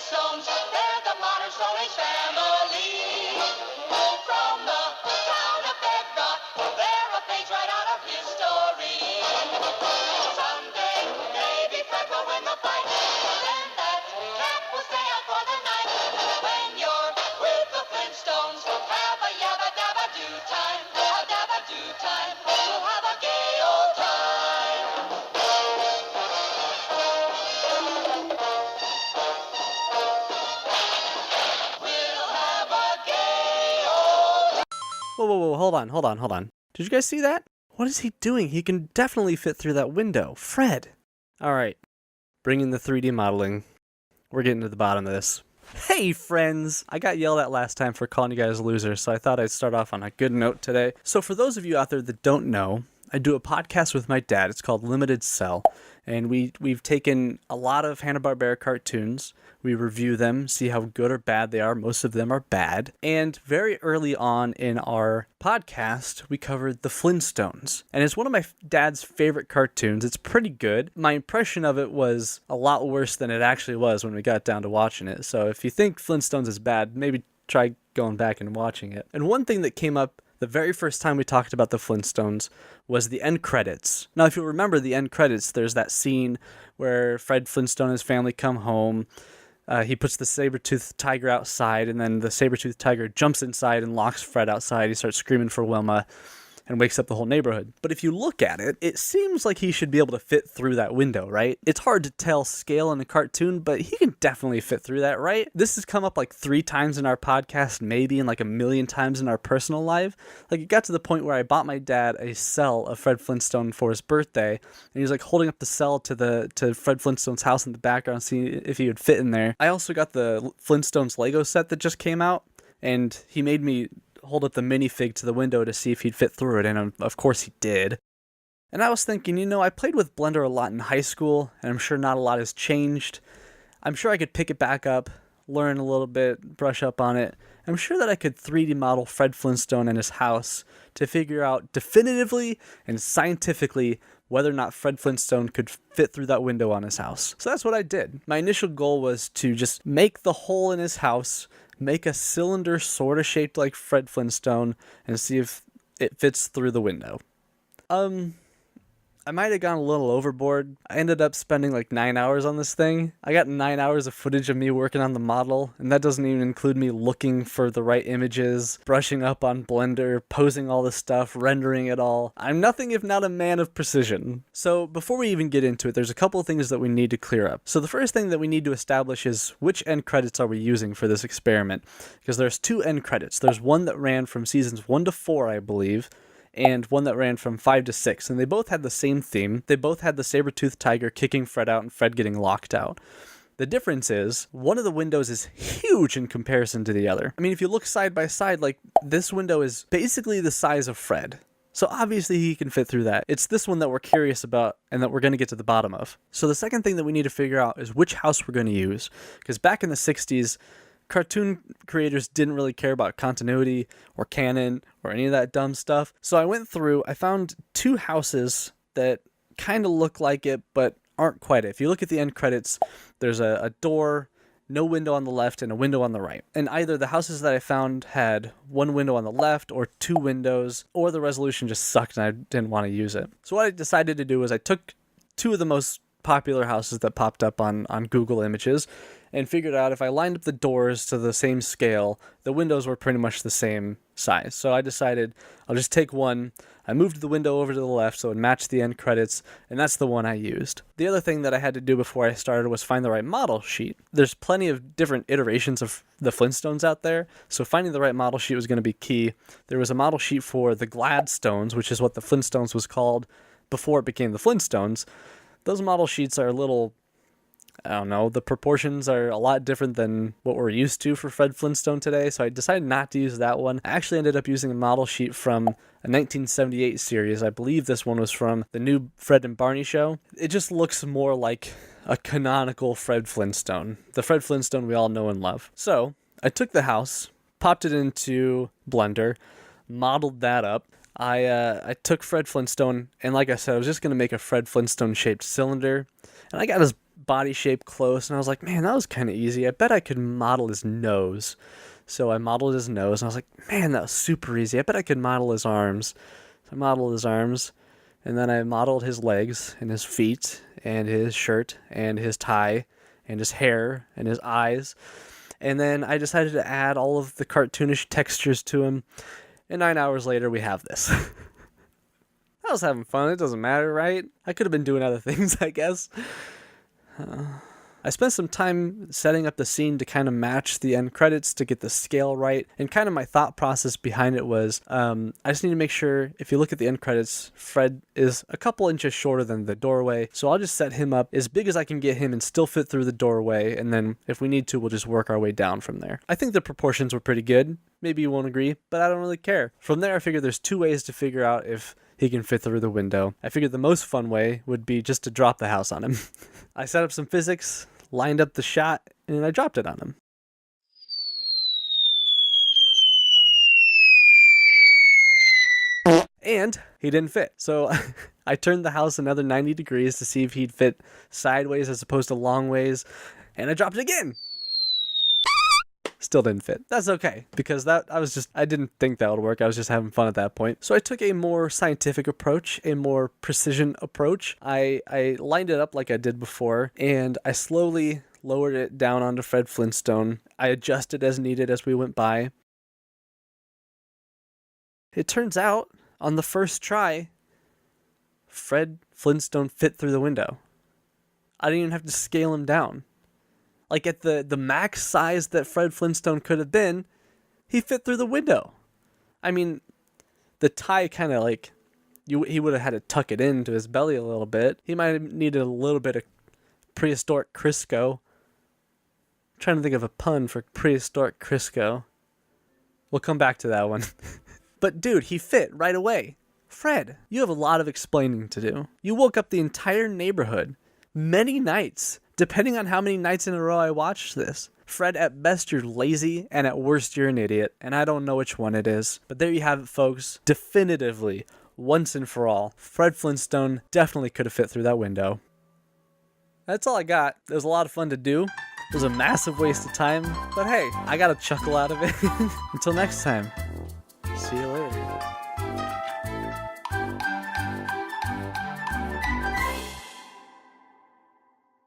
Flintstones, they're the modern Stone Age family. From the town of Bedrock, they're a page right out of history. Someday, maybe Fred will win the fight, then that cat will stay out for the night. When you're with the Flintstones, have a yabba dabba do time, a dabba do time, we'll have a gay old time. We'll have a gay old. Whoa, hold on. Did you guys see that? What is he doing? He can definitely fit through that window. Fred! Alright, bring in the 3D modeling. We're getting to the bottom of this. Hey friends! I got yelled at last time for calling you guys losers, so I thought I'd start off on a good note today. So for those of you out there that don't know, I do a podcast with my dad. It's called Limited Cell, and we've taken a lot of Hanna-Barbera cartoons. We review them, see how good or bad they are. Most of them are bad. And very early on in our podcast, we covered the Flintstones. And it's one of my dad's favorite cartoons. It's pretty good. My impression of it was a lot worse than it actually was when we got down to watching it. So if you think Flintstones is bad, maybe try going back and watching it. And one thing that came up the very first time we talked about the Flintstones was the end credits. Now, if you'll remember the end credits, there's that scene where Fred Flintstone and his family come home. He puts the saber-toothed tiger outside, and then the saber-toothed tiger jumps inside and locks Fred outside. He starts screaming for Wilma and wakes up the whole neighborhood. But if you look at it, it seems like he should be able to fit through that window, right? It's hard to tell scale in a cartoon, but he can definitely fit through that, right? This has come up like 3 times in our podcast, maybe, and like 1,000,000 times in our personal life. Like, it got to the point where I bought my dad a cell of Fred Flintstone for his birthday, and he was like holding up the cell to Fred Flintstone's house in the background, seeing if he would fit in there. I also got the Flintstones Lego set that just came out, and he made me hold up the minifig to the window to see if he'd fit through it, and of course he did. And I was thinking, I played with Blender a lot in high school, and I'm sure not a lot has changed. I'm sure I could pick it back up, learn a little bit, brush up on it. I'm sure that I could 3D model Fred Flintstone in his house to figure out definitively and scientifically whether or not Fred Flintstone could fit through that window on his house. So that's what I did. My initial goal was to just make the hole in his house, make a cylinder sort of shaped like Fred Flintstone, and see if it fits through the window. I might have gone a little overboard. I ended up spending like 9 hours on this thing. I got 9 hours of footage of me working on the model, and that doesn't even include me looking for the right images, brushing up on Blender, posing all this stuff, rendering it all. I'm nothing if not a man of precision. So before we even get into it, there's a couple of things that we need to clear up. So the first thing that we need to establish is which end credits are we using for this experiment? Because there's 2 end credits. There's one that ran from seasons 1 to 4, I believe, and one that ran from 5 to 6, and they both had the same theme. They both had the saber-toothed tiger kicking Fred out and Fred getting locked out. The difference is, one of the windows is huge in comparison to the other. I mean, if you look side by side, like, this window is basically the size of Fred. So obviously he can fit through that. It's this one that we're curious about and that we're going to get to the bottom of. So the second thing that we need to figure out is which house we're going to use. Because back in the 60s, cartoon creators didn't really care about continuity or canon or any of that dumb stuff. So I went through, I found 2 houses that kind of look like it, but aren't quite it. If you look at the end credits, there's a door, no window on the left, and a window on the right. And either the houses that I found had 1 window on the left or 2 windows, or the resolution just sucked and I didn't want to use it. So what I decided to do was I took 2 of the most popular houses that popped up on Google Images and figured out if I lined up the doors to the same scale, the windows were pretty much the same size. So I decided I'll just take one. I moved the window over to the left so it matched the end credits, and that's the one I used. The other thing that I had to do before I started was find the right model sheet. There's plenty of different iterations of the Flintstones out there, so finding the right model sheet was going to be key. There was a model sheet for the Gladstones, which is what the Flintstones was called before it became the Flintstones. Those model sheets are a little, I don't know, the proportions are a lot different than what we're used to for Fred Flintstone today, so I decided not to use that one. I actually ended up using a model sheet from a 1978 series. I believe this one was from the new Fred and Barney show. It just looks more like a canonical Fred Flintstone, the Fred Flintstone we all know and love. So I took the house, popped it into Blender, modeled that up. I took Fred Flintstone, and like I said, I was just going to make a Fred Flintstone shaped cylinder, and I got as body shape close, and I was like, man, that was kind of easy. I bet I could model his nose. So I modeled his nose, and I was like, man, that was super easy. I bet I could model his arms. So I modeled his arms, and then I modeled his legs and his feet and his shirt and his tie and his hair and his eyes. And then I decided to add all of the cartoonish textures to him. And 9 hours later, we have this. I was having fun. It doesn't matter, right? I could have been doing other things, I guess. I spent some time setting up the scene to kind of match the end credits to get the scale right. And kind of my thought process behind it was, I just need to make sure, if you look at the end credits, Fred is a couple inches shorter than the doorway. So I'll just set him up as big as I can get him and still fit through the doorway. And then if we need to, we'll just work our way down from there. I think the proportions were pretty good. Maybe you won't agree, but I don't really care. From there, I figured there's 2 ways to figure out if he can fit through the window. I figured the most fun way would be just to drop the house on him. I set up some physics, lined up the shot, and I dropped it on him. And he didn't fit. So I turned the house another 90 degrees to see if he'd fit sideways as opposed to long ways, and I dropped it again. Still didn't fit. That's okay, because I didn't think that would work. I was just having fun at that point. So I took a more scientific approach, a more precision approach. I lined it up like I did before, and I slowly lowered it down onto Fred Flintstone. I adjusted as needed as we went by. It turns out, on the first try, Fred Flintstone fit through the window. I didn't even have to scale him down. Like at the max size that Fred Flintstone could have been, he fit through the window. I mean, the tie kind of like, he would have had to tuck it into his belly a little bit. He might have needed a little bit of prehistoric Crisco. I'm trying to think of a pun for prehistoric Crisco. We'll come back to that one. But dude, he fit right away. Fred, you have a lot of explaining to do. You woke up the entire neighborhood many nights, depending on how many nights in a row I watched this. Fred, at best you're lazy, and at worst you're an idiot, and I don't know which one it is. But there you have it, folks. Definitively, once and for all, Fred Flintstone definitely could have fit through that window. That's all I got. It was a lot of fun to do. It was a massive waste of time, but hey, I got a chuckle out of it. Until next time, see you later.